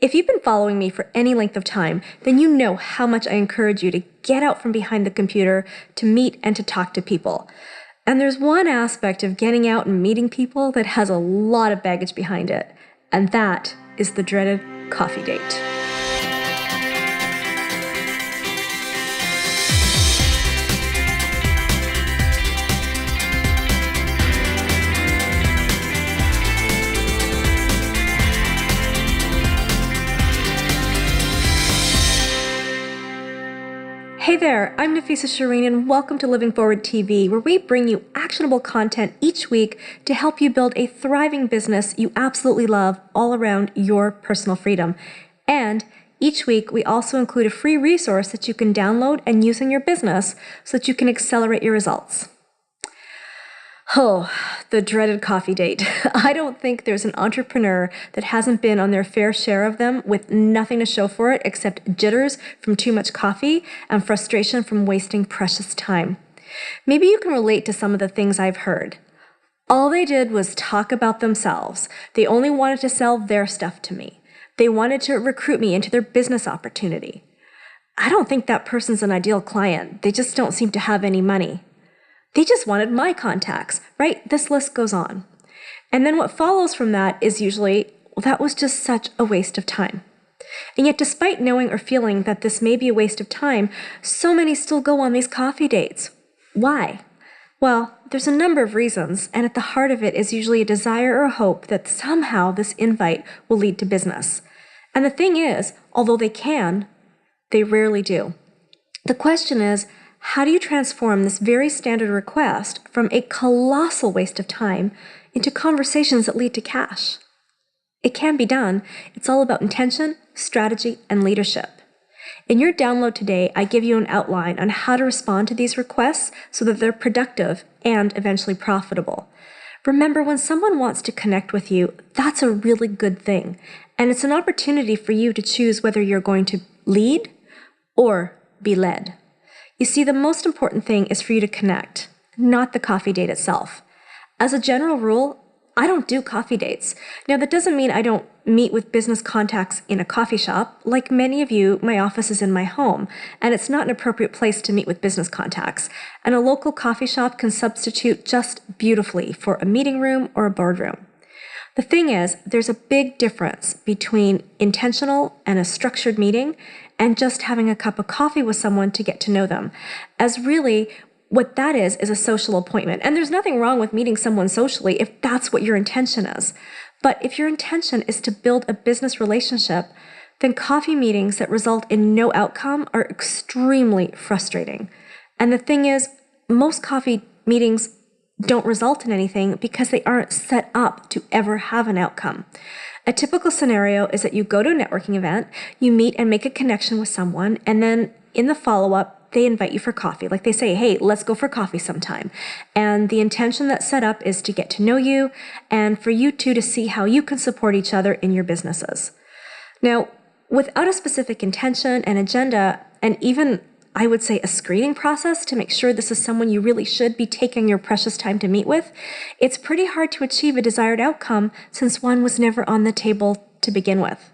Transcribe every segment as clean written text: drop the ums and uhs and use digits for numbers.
If you've been following me for any length of time, then you know how much I encourage you to get out from behind the computer to meet and to talk to people. And there's one aspect of getting out and meeting people that has a lot of baggage behind it, and that is the dreaded coffee date. Hey there, I'm Nafissa Shireen, and welcome to Living Forward TV, where we bring you actionable content each week to help you build a thriving business you absolutely love all around your personal freedom. And each week, we also include a free resource that you can download and use in your business so that you can accelerate your results. Oh, the dreaded coffee date. I don't think there's an entrepreneur that hasn't been on their fair share of them with nothing to show for it except jitters from too much coffee and frustration from wasting precious time. Maybe you can relate to some of the things I've heard. All they did was talk about themselves. They only wanted to sell their stuff to me. They wanted to recruit me into their business opportunity. I don't think that person's an ideal client. They just don't seem to have any money. They just wanted my contacts, right? This list goes on. And then what follows from that is usually, well, that was just such a waste of time. And yet, despite knowing or feeling that this may be a waste of time, so many still go on these coffee dates. Why? Well, there's a number of reasons, and at the heart of it is usually a desire or a hope that somehow this invite will lead to business. And the thing is, although they can, they rarely do. The question is, how do you transform this very standard request from a colossal waste of time into conversations that lead to cash? It can be done. It's all about intention, strategy, and leadership. In your download today, I give you an outline on how to respond to these requests so that they're productive and eventually profitable. Remember, when someone wants to connect with you, that's a really good thing. And it's an opportunity for you to choose whether you're going to lead or be led. You see, the most important thing is for you to connect, not the coffee date itself. As a general rule, I don't do coffee dates. Now, that doesn't mean I don't meet with business contacts in a coffee shop. Like many of you, my office is in my home, and it's not an appropriate place to meet with business contacts. And a local coffee shop can substitute just beautifully for a meeting room or a boardroom. The thing is, there's a big difference between intentional and a structured meeting and just having a cup of coffee with someone to get to know them. As really, what that is a social appointment. And there's nothing wrong with meeting someone socially if that's what your intention is. But if your intention is to build a business relationship, then coffee meetings that result in no outcome are extremely frustrating. And the thing is, most coffee meetings don't result in anything because they aren't set up to ever have an outcome. A typical scenario is that you go to a networking event, you meet and make a connection with someone, and then in the follow-up, they invite you for coffee. Like they say, hey, let's go for coffee sometime. And the intention that's set up is to get to know you and for you two to see how you can support each other in your businesses. Now, without a specific intention and agenda, and even I would say a screening process to make sure this is someone you really should be taking your precious time to meet with, it's pretty hard to achieve a desired outcome since one was never on the table to begin with.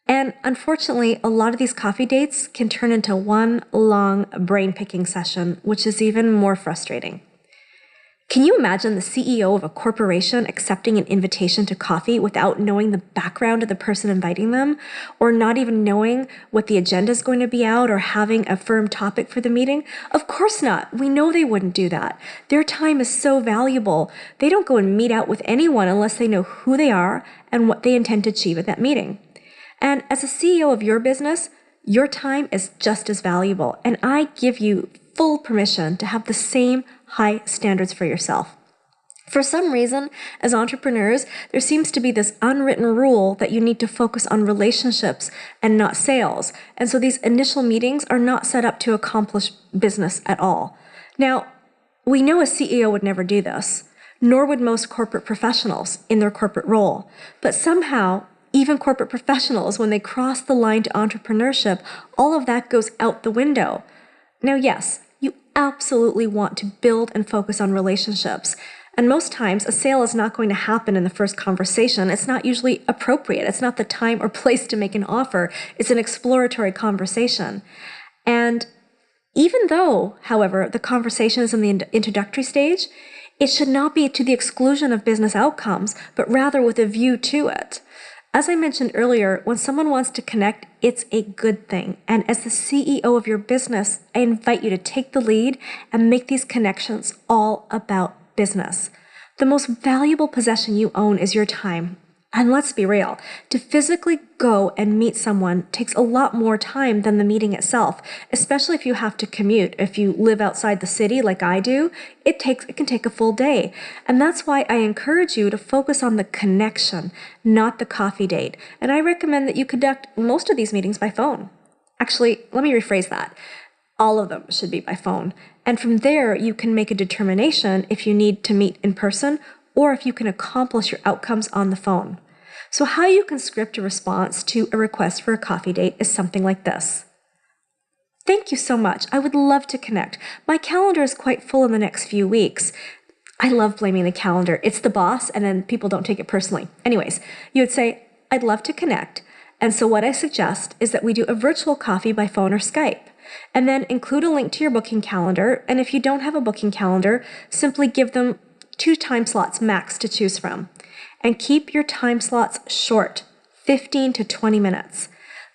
And unfortunately, a lot of these coffee dates can turn into one long brain-picking session, which is even more frustrating. Can you imagine the CEO of a corporation accepting an invitation to coffee without knowing the background of the person inviting them, or not even knowing what the agenda is going to be out or having a firm topic for the meeting? Of course not. We know they wouldn't do that. Their time is so valuable. They don't go and meet out with anyone unless they know who they are and what they intend to achieve at that meeting. And as a CEO of your business, your time is just as valuable, and I give you full permission to have the same high standards for yourself. For some reason, as entrepreneurs, there seems to be this unwritten rule that you need to focus on relationships and not sales. And so these initial meetings are not set up to accomplish business at all. Now, we know a CEO would never do this, nor would most corporate professionals in their corporate role. But somehow, even corporate professionals, when they cross the line to entrepreneurship, all of that goes out the window. Now, yes, you absolutely want to build and focus on relationships. And most times, a sale is not going to happen in the first conversation. It's not usually appropriate. It's not the time or place to make an offer. It's an exploratory conversation. And even though, however, the conversation is in the introductory stage, it should not be to the exclusion of business outcomes, but rather with a view to it. As I mentioned earlier, when someone wants to connect, it's a good thing. And as the CEO of your business, I invite you to take the lead and make these connections all about business. The most valuable possession you own is your time. And let's be real, to physically go and meet someone takes a lot more time than the meeting itself, especially if you have to commute. If you live outside the city like I do, it can take a full day. And that's why I encourage you to focus on the connection, not the coffee date. And I recommend that you conduct most of these meetings by phone. Actually, let me rephrase that. All of them should be by phone. And from there, you can make a determination if you need to meet in person or if you can accomplish your outcomes on the phone. So how you can script a response to a request for a coffee date is something like this. Thank you so much. I would love to connect. My calendar is quite full in the next few weeks. I love blaming the calendar. It's the boss, and then people don't take it personally. Anyways, you would say, I'd love to connect. And so what I suggest is that we do a virtual coffee by phone or Skype. And then include a link to your booking calendar. And if you don't have a booking calendar, simply give them 2 time slots max to choose from. And keep your time slots short, 15 to 20 minutes.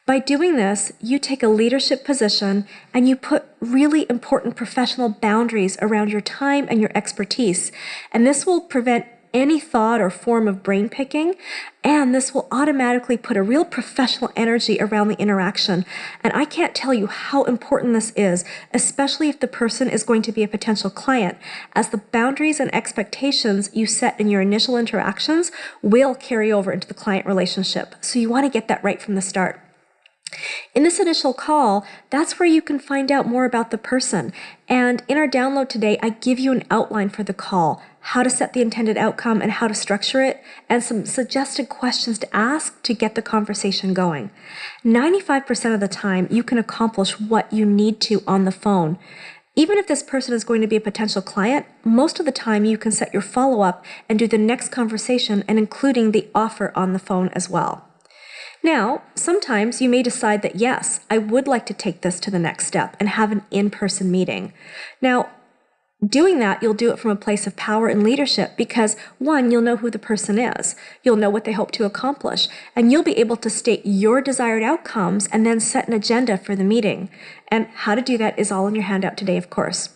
By doing this, you take a leadership position and you put really important professional boundaries around your time and your expertise. And this will prevent any thought or form of brain picking, and this will automatically put a real professional energy around the interaction. And I can't tell you how important this is, especially if the person is going to be a potential client, as the boundaries and expectations you set in your initial interactions will carry over into the client relationship. So you want to get that right from the start. In this initial call, that's where you can find out more about the person. And in our download today, I give you an outline for the call, how to set the intended outcome and how to structure it, and some suggested questions to ask to get the conversation going. 95% of the time, you can accomplish what you need to on the phone. Even if this person is going to be a potential client, most of the time you can set your follow-up and do the next conversation and including the offer on the phone as well. Now, sometimes you may decide that, yes, I would like to take this to the next step and have an in-person meeting. Now, doing that, you'll do it from a place of power and leadership because, one, you'll know who the person is, you'll know what they hope to accomplish, and you'll be able to state your desired outcomes and then set an agenda for the meeting. And how to do that is all in your handout today, of course.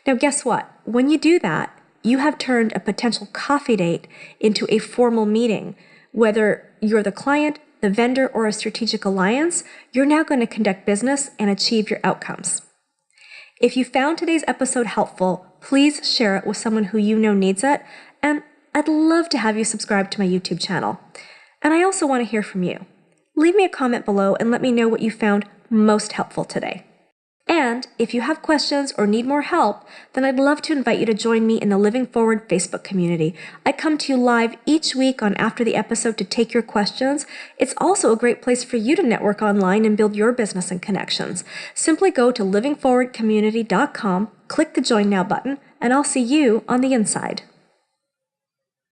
Now, guess what? When you do that, you have turned a potential coffee date into a formal meeting. Whether you're the client, the vendor, or a strategic alliance, you're now going to conduct business and achieve your outcomes. If you found today's episode helpful, please share it with someone who you know needs it, and I'd love to have you subscribe to my YouTube channel. And I also want to hear from you. Leave me a comment below and let me know what you found most helpful today. And if you have questions or need more help, then I'd love to invite you to join me in the Living Forward Facebook community. I come to you live each week on After the Episode to take your questions. It's also a great place for you to network online and build your business and connections. Simply go to livingforwardcommunity.com, click the Join Now button, and I'll see you on the inside.